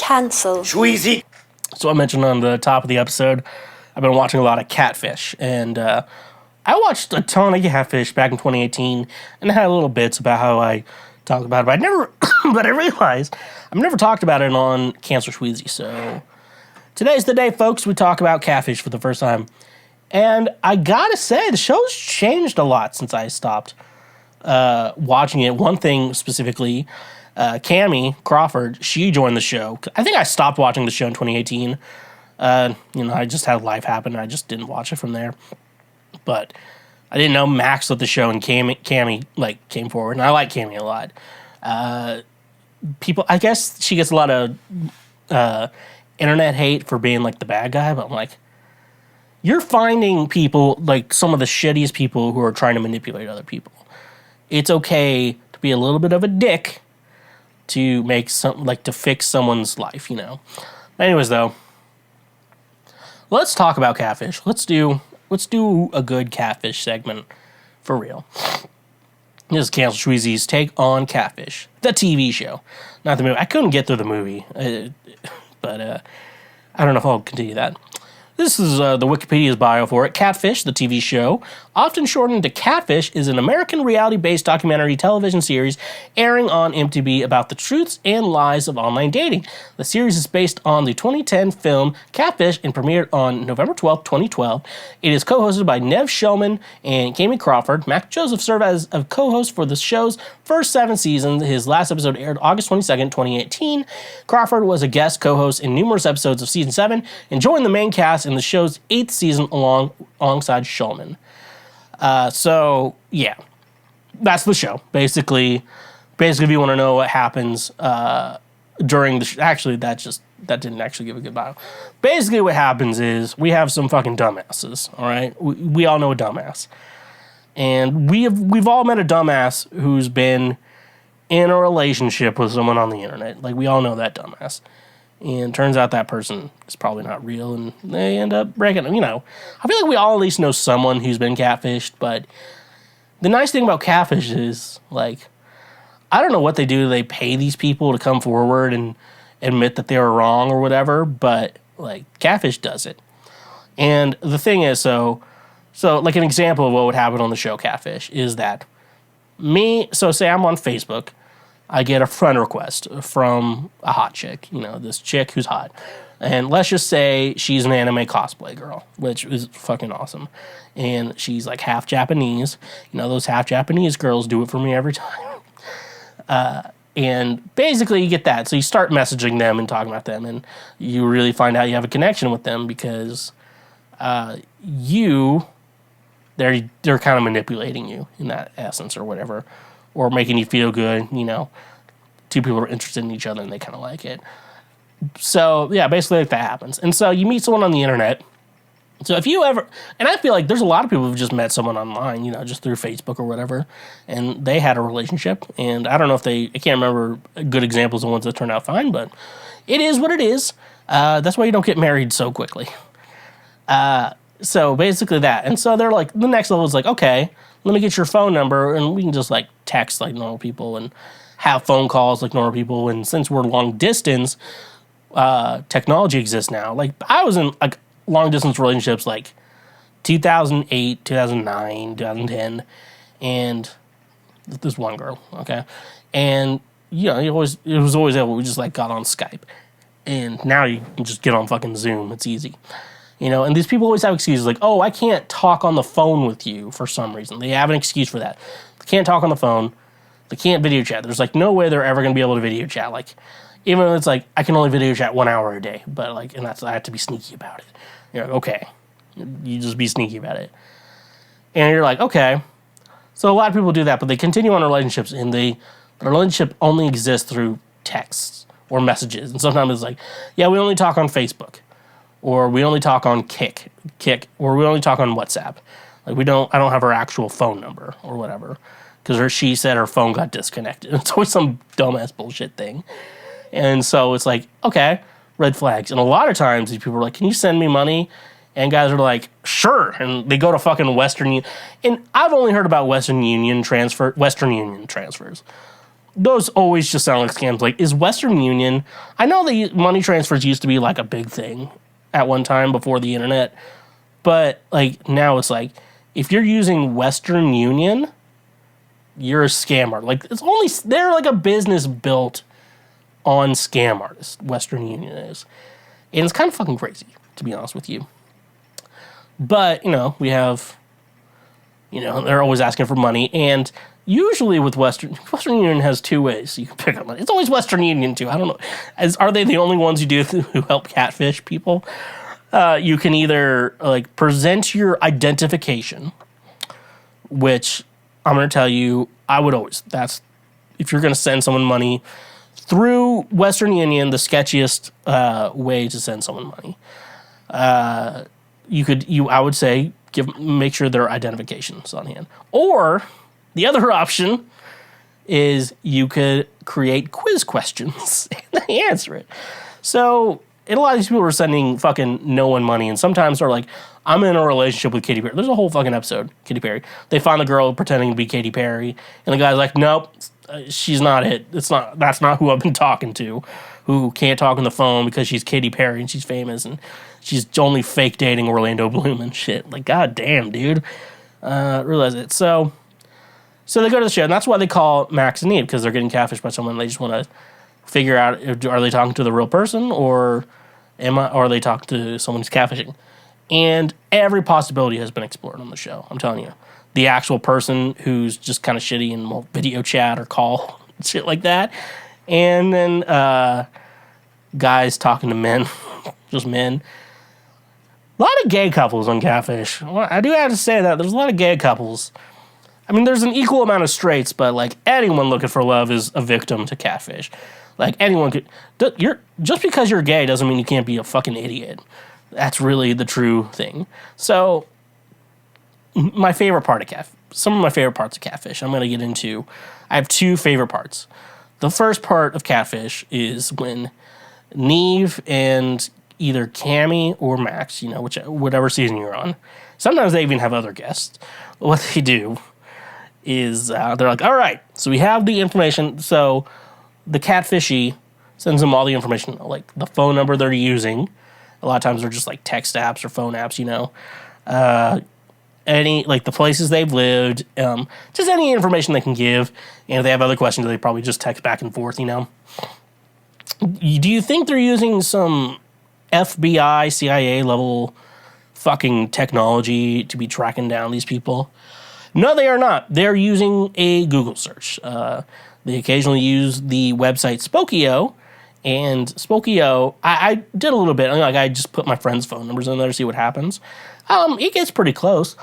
Cancel. Schweezy. So I mentioned on the top of the episode, I've been watching a lot of Catfish, and I watched a ton of Catfish back in 2018, and I had little bits about how I talk about it, but I never, but I realized I've never talked about it on Cancel Schweezy, so today's the day, folks, we talk about Catfish for the first time, and I gotta say, the show's changed a lot since I stopped watching it. One thing specifically, Cammie Crawford, she joined the show. I think I stopped watching the show in 2018. I just had life happen, and I just didn't watch it from there. But I didn't know Max let the show, and Cammie like came forward, and I like Cammie a lot. People, I guess she gets a lot of internet hate for being like the bad guy, but I'm like, you're finding people, like some of the shittiest people who are trying to manipulate other people. It's okay to be a little bit of a dick to make to fix someone's life, you know. Anyways, though, let's talk about Catfish. Let's do a good Catfish segment for real. This is Cancel Schweezy's take on Catfish, the TV show, not the movie. I couldn't get through the movie, but I don't know if I'll continue that. This is the Wikipedia's bio for it. Catfish, the TV show, often shortened to Catfish, is an American reality-based documentary television series airing on MTV about the truths and lies of online dating. The series is based on the 2010 film Catfish and premiered on November 12, 2012. It is co-hosted by Nev Shulman and Cammie Crawford. Mac Joseph served as a co-host for the show's first 7 seasons. His last episode aired August 22nd, 2018. Crawford was a guest co-host in numerous episodes of season 7 and joined the main cast in the show's 8th season alongside Shulman. So, yeah. That's the show. Basically, if you want to know what happens during the actually, that didn't actually give a good bio. Basically, what happens is we have some fucking dumbasses, all right? We all know a dumbass. And we've all met a dumbass who's been in a relationship with someone on the internet. Like, we all know that dumbass. And turns out that person is probably not real, and they end up breaking them. You know, I feel like we all at least know someone who's been catfished, but the nice thing about Catfish is, like, I don't know what they do. They pay these people to come forward and admit that they were wrong or whatever, but, like, Catfish does it. And the thing is, so like, an example of what would happen on the show Catfish is that say I'm on Facebook, I get a friend request from a hot chick, you know, this chick who's hot. And let's just say she's an anime cosplay girl, which is fucking awesome. And she's like half Japanese. You know, those half Japanese girls do it for me every time. And basically you get that. So you start messaging them and talking about them, and you really find out you have a connection with them because they're kind of manipulating you in that essence or whatever. Or making you feel good, you know. Two people are interested in each other and they kind of like it. So, yeah, basically like that happens. And so you meet someone on the internet. So if you ever, and I feel like there's a lot of people who've just met someone online, you know, just through Facebook or whatever, and they had a relationship. And I don't know if I can't remember good examples of ones that turned out fine, but it is what it is. That's why you don't get married so quickly. So basically that. And so they're like, the next level is like, okay, let me get your phone number, and we can just, like, text like normal people and have phone calls like normal people. And since we're long distance, technology exists now. Like, I was in, like, long distance relationships, like, 2008, 2009, 2010, and this one girl, okay? And, you know, it was always able, we just, like, got on Skype. And now you can just get on fucking Zoom. It's easy. You know, and these people always have excuses like, oh, I can't talk on the phone with you for some reason. They have an excuse for that. They can't talk on the phone. They can't video chat. There's, like, no way they're ever going to be able to video chat. Like, even though it's like, I can only video chat 1 hour a day. But, like, and I have to be sneaky about it. You're like, okay. You just be sneaky about it. And you're like, okay. So a lot of people do that, but they continue on relationships, and the relationship only exists through texts or messages. And sometimes it's like, yeah, we only talk on Facebook. Or we only talk on Kik, or we only talk on WhatsApp. Like, I don't have her actual phone number or whatever, because she said her phone got disconnected. It's always some dumbass bullshit thing. And so it's like, okay, red flags. And a lot of times these people are like, can you send me money? And guys are like, sure. And they go to fucking Western Union. And I've only heard about Western Union transfers. those always just sound like scams. Like, is Western Union... I know the money transfers used to be, like, a big thing at one time before the internet. But, like, now it's like, if you're using Western Union, you're a scam artist. Like, they're like a business built on scam artists, Western Union is. And it's kind of fucking crazy, to be honest with you. But, we have, they're always asking for money. And usually with Western Union has two ways you can pick up money. It's always Western Union, too. I don't know. Are they the only ones who help catfish people? You can either, present your identification, which I'm going to tell you, if you're going to send someone money through Western Union, the sketchiest way to send someone money. I would say, make sure their identification's on hand. Or the other option is you could create quiz questions and they answer it. So, and a lot of these people are sending fucking no one money, and sometimes they're like, I'm in a relationship with Katy Perry. There's a whole fucking episode, Katy Perry. They find the girl pretending to be Katy Perry, and the guy's like, nope, she's not it. That's not who I've been talking to, who can't talk on the phone because she's Katy Perry and she's famous, and she's only fake dating Orlando Bloom and shit. Like, god damn, dude. Realize it. So they go to the show, and that's why they call Max and Eve, because they're getting catfished by someone. They just want to figure out, are they talking to the real person, or are they talking to someone who's catfishing? And every possibility has been explored on the show, I'm telling you. The actual person who's just kind of shitty in video chat or call, shit like that. And then guys talking to men, just men. A lot of gay couples on Catfish. Well, I do have to say that. There's a lot of gay couples. I mean, there's an equal amount of straights, but, anyone looking for love is a victim to Catfish. Anyone could... just because you're gay doesn't mean you can't be a fucking idiot. That's really the true thing. So, some of my favorite parts of Catfish, I'm going to get into... I have two favorite parts. The first part of Catfish is when Neve and either Cammy or Max, whatever season you're on, sometimes they even have other guests. What they do is they're like, all right, so we have the information. So the Catfishy sends them all the information, like the phone number they're using. A lot of times they're just like text apps or phone apps, the places they've lived, just any information they can give. And if they have other questions, they probably just text back and forth, Do you think they're using some FBI, CIA level fucking technology to be tracking down these people? No, they are not. They're using a Google search. They occasionally use the website Spokeo, and Spokeo, I did a little bit. I just put my friends' phone numbers in there to see what happens. It gets pretty close.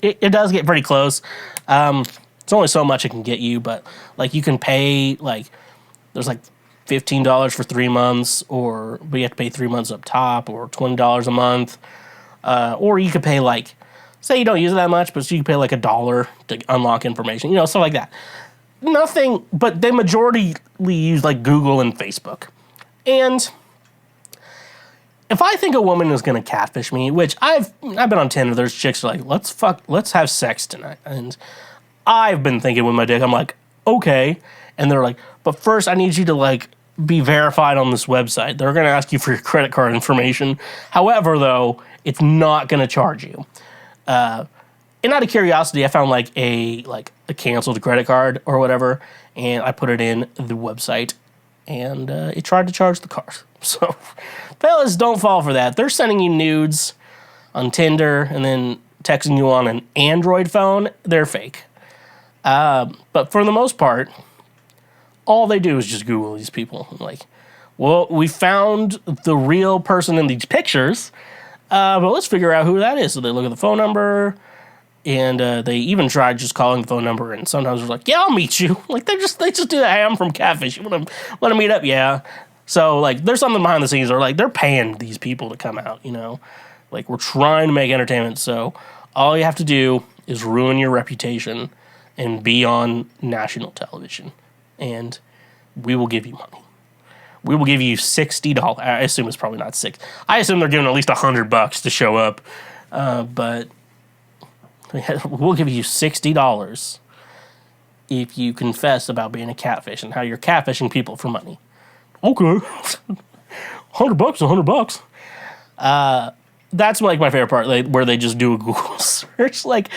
it does get pretty close. It's only so much it can get you, but you can pay there's $15 for 3 months, but you have to pay 3 months up top, or $20 a month, or you could pay say you don't use it that much, but so you can pay $1 to unlock information, stuff like that. Nothing, but they majorly use Google and Facebook. And if I think a woman is going to catfish me, which I've been on Tinder, there's chicks who are like, let's have sex tonight. And I've been thinking with my dick, I'm like, okay. And they're like, but first I need you to be verified on this website. They're going to ask you for your credit card information. However, though, it's not going to charge you. And out of curiosity, I found a canceled credit card or whatever, and I put it in the website, and it tried to charge the card. So, fellas, don't fall for that. They're sending you nudes on Tinder and then texting you on an Android phone. They're fake. But for the most part, all they do is just Google these people. Well, we found the real person in these pictures, but let's figure out who that is. So they look at the phone number, and they even tried just calling the phone number, and sometimes they're like, yeah, I'll meet you. They just do that. Hey, I'm from Catfish. You want to meet up? Yeah. So, there's something behind the scenes, or they're paying these people to come out, we're trying to make entertainment, so all you have to do is ruin your reputation and be on national television, and we will give you money. We will give you $60. I assume it's probably not $6. I assume they're giving at least $100 to show up, but we'll give you $60 if you confess about being a catfish and how you're catfishing people for money. Okay. $100, $100. That's like my favorite part, like, where they just do a Google search, like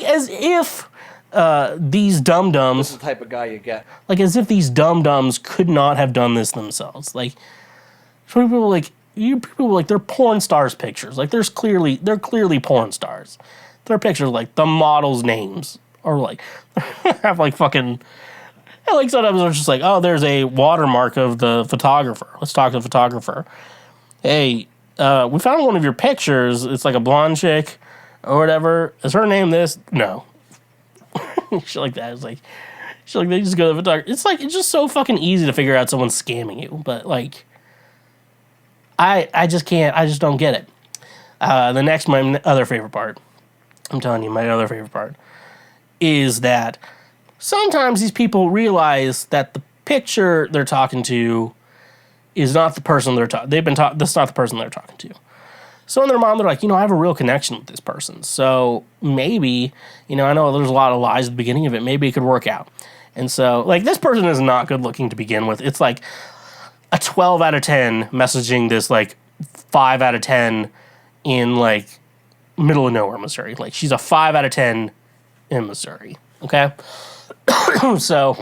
as if these dum-dums... This is the type of guy you get. Like, as if these dum-dums could not have done this themselves. Like, people like, they're porn stars' pictures. Like, they're clearly porn stars. Their pictures, like, the models' names are, like, have, like, fucking... And, like, sometimes they're just like, oh, there's a watermark of the photographer. Let's talk to the photographer. Hey, we found one of your pictures. It's, like, a blonde chick or whatever. Is her name this? No. Shit like that. It's like, they just go to the photographer. It's like, it's just so fucking easy to figure out someone's scamming you. But, like, I just can't, I just don't get it. My other favorite part, I'm telling you, my other favorite part is that sometimes these people realize that the picture they're talking to is not the person that's not the person they're talking to. So in their mind, they're like, I have a real connection with this person. So maybe, I know there's a lot of lies at the beginning of it. Maybe it could work out. And so, like, this person is not good looking to begin with. It's like a 12 out of 10 messaging this, like, 5 out of 10 in, like, middle of nowhere, Missouri. Like, she's a 5 out of 10 in Missouri. Okay? So,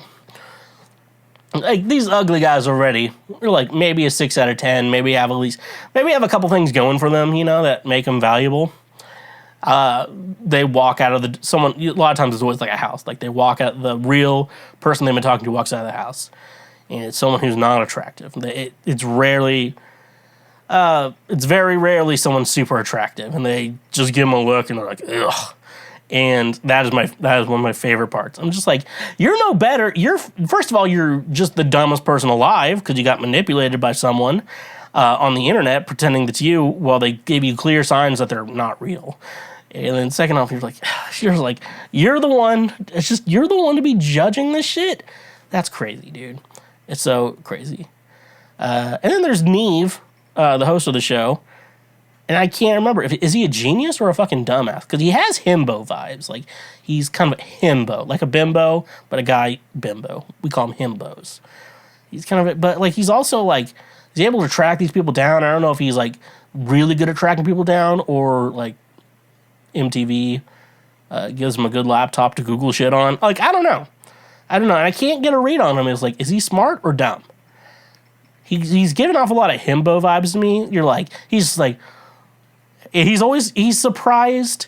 like, these ugly guys already are, like, maybe a 6 out of 10. Maybe have a couple things going for them, that make them valuable. They walk out of a lot of times it's always like a house. Like, they walk out, the real person they've been talking to walks out of the house. And it's someone who's not attractive. It's very rarely someone super attractive. And they just give them a look and they're like, ugh. And that is one of my favorite parts. I'm just like, you're no better. First of all, you're just the dumbest person alive because you got manipulated by someone on the internet pretending that's you while they gave you clear signs that they're not real. And then second off, you're the one. It's just, you're the one to be judging this shit. That's crazy, dude. It's so crazy. And then there's Neve, the host of the show. And I can't remember, is he a genius or a fucking dumbass? Because he has himbo vibes. Like, he's kind of a himbo. Like a bimbo, but a guy bimbo. We call him himbos. He's kind of, but, like, he's also, like, he's able to track these people down. I don't know if he's, like, really good at tracking people down or, like, MTV gives him a good laptop to Google shit on. Like, I don't know. And I can't get a read on him. It's like, is he smart or dumb? He's giving off a lot of himbo vibes to me. You're like, he's just like, he's surprised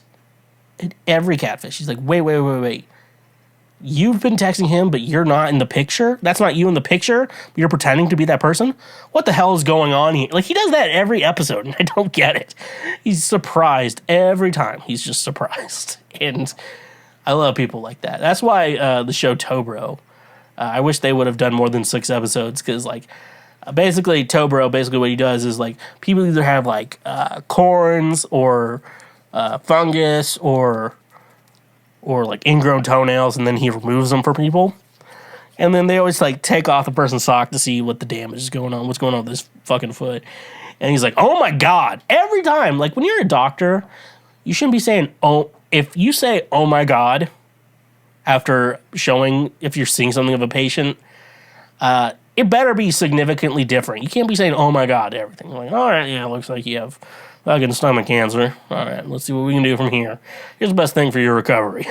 at every catfish. He's like, wait. You've been texting him, but you're not in the picture? That's not you in the picture? You're pretending to be that person? What the hell is going on here? Like, he does that every episode, and I don't get it. He's surprised every time. He's just surprised. And I love people like that. That's why the show Tobro, I wish they would have done more than 6 episodes, because, like, basically, Tobro, what he does is, like, people either have, like, corns or fungus or like, ingrown toenails, and then he removes them for people. And then they always, like, take off the person's sock to see what the damage is going on, what's going on with this fucking foot. And he's like, oh, my God. Every time. Like, when you're a doctor, you shouldn't be saying, oh, if you say, oh, my God, after if you're seeing something of a patient, it better be significantly different. You can't be saying, oh my God, to everything. Like, all right, yeah, looks like you have fucking stomach cancer. All right, let's see what we can do from here. Here's the best thing for your recovery.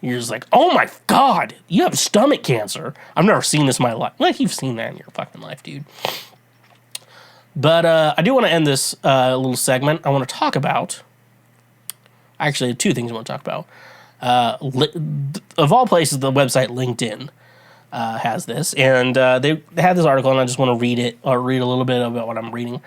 You're just like, oh my God, you have stomach cancer. I've never seen this in my life. Like, you've seen that in your fucking life, dude. But I do want to end this little segment. I want to talk about, actually, 2 things I want to talk about. Of all places, the website LinkedIn has this, and they had this article, and I just want to read it, or read a little bit about what I'm reading.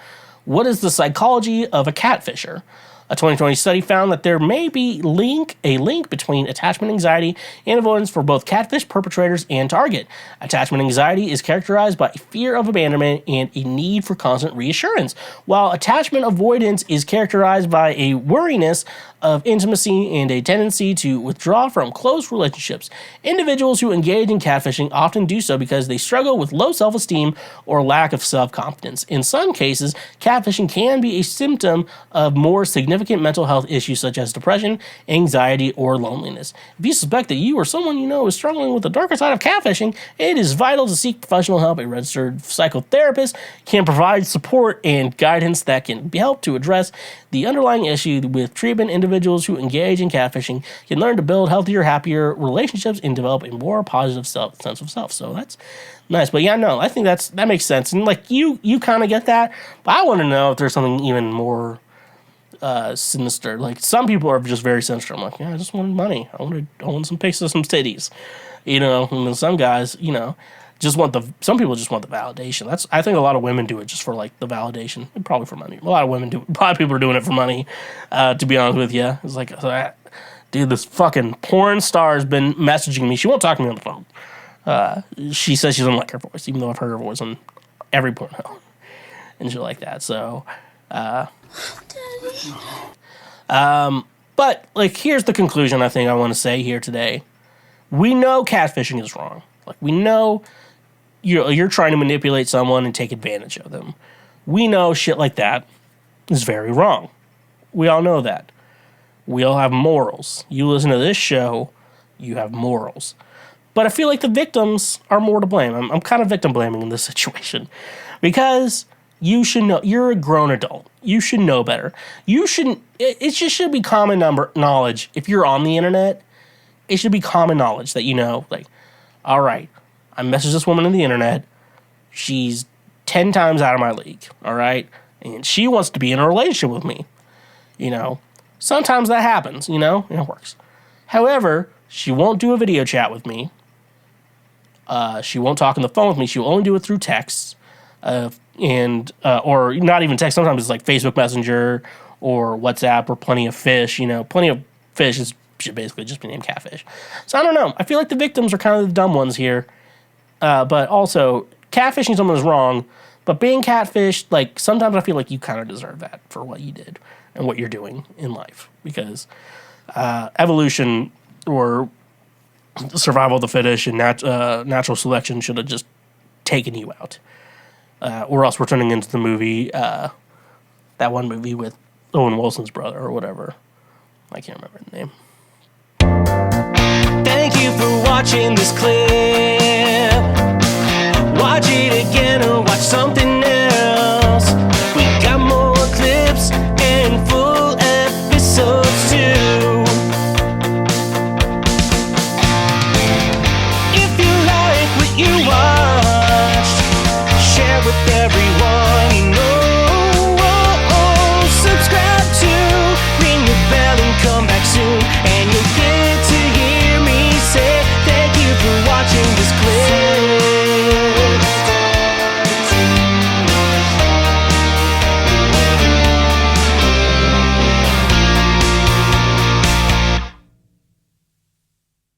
What is the psychology of a catfisher? A 2020 study found that there may be a link between attachment anxiety and avoidance for both catfish perpetrators and target. Attachment anxiety is characterized by a fear of abandonment and a need for constant reassurance, while attachment avoidance is characterized by a wariness of intimacy and a tendency to withdraw from close relationships. Individuals who engage in catfishing often do so because they struggle with low self-esteem or lack of self-confidence. In some cases, catfishing can be a symptom of more significant significant mental health issues such as depression, anxiety, or loneliness. If you suspect that you or someone you know is struggling with the darker side of catfishing, it is vital to seek professional help. A registered psychotherapist can provide support and guidance that can help to address the underlying issue. With treatment, individuals who engage in catfishing can learn to build healthier, happier relationships and develop a more positive sense of self. So that's nice. But yeah, no, I think that makes sense. And like you kind of get that, but I want to know if there's something even more sinister. Like some people are just very sinister. I'm like, yeah, I just wanted money. I wanted some pics of some titties, and then some guys, some people just want the validation. I think a lot of women do it just for like the validation, and probably for money. A lot of women do. A lot of people are doing it for money. To be honest with you, it's like, dude, this fucking porn star has been messaging me. She won't talk to me on the phone. She says she doesn't like her voice, even though I've heard her voice on every porno and shit like that. So, but like, here's the conclusion I think I want to say here today. We know catfishing is wrong. Like, we know you're trying to manipulate someone and take advantage of them. We know shit like that is very wrong. We all know that. We all have morals. You listen to this show, you have morals. But I feel like the victims are more to blame. I'm kind of victim blaming in this situation. Because you should know, you're a grown adult. You should know better. It just should be common knowledge. If you're on the internet, it should be common knowledge that like, all right, I messaged this woman on the internet. She's 10 times out of my league, all right? And she wants to be in a relationship with me, Sometimes that happens, and it works. However, she won't do a video chat with me. She won't talk on the phone with me. She will only do it through texts, or not even text. Sometimes it's like Facebook Messenger or WhatsApp or Plenty of Fish. Plenty of Fish should basically just be named Catfish. So I don't know. I feel like the victims are kind of the dumb ones here. But also, catfishing someone is wrong. But being catfished, like, sometimes I feel like you kind of deserve that for what you did and what you're doing in life. Because evolution or survival of the fittest and natural selection should have just taken you out. Or else we're turning into the movie, that one movie with Owen Wilson's brother or whatever. I can't remember the name. Thank you for watching this clip. Watch it again or watch something else.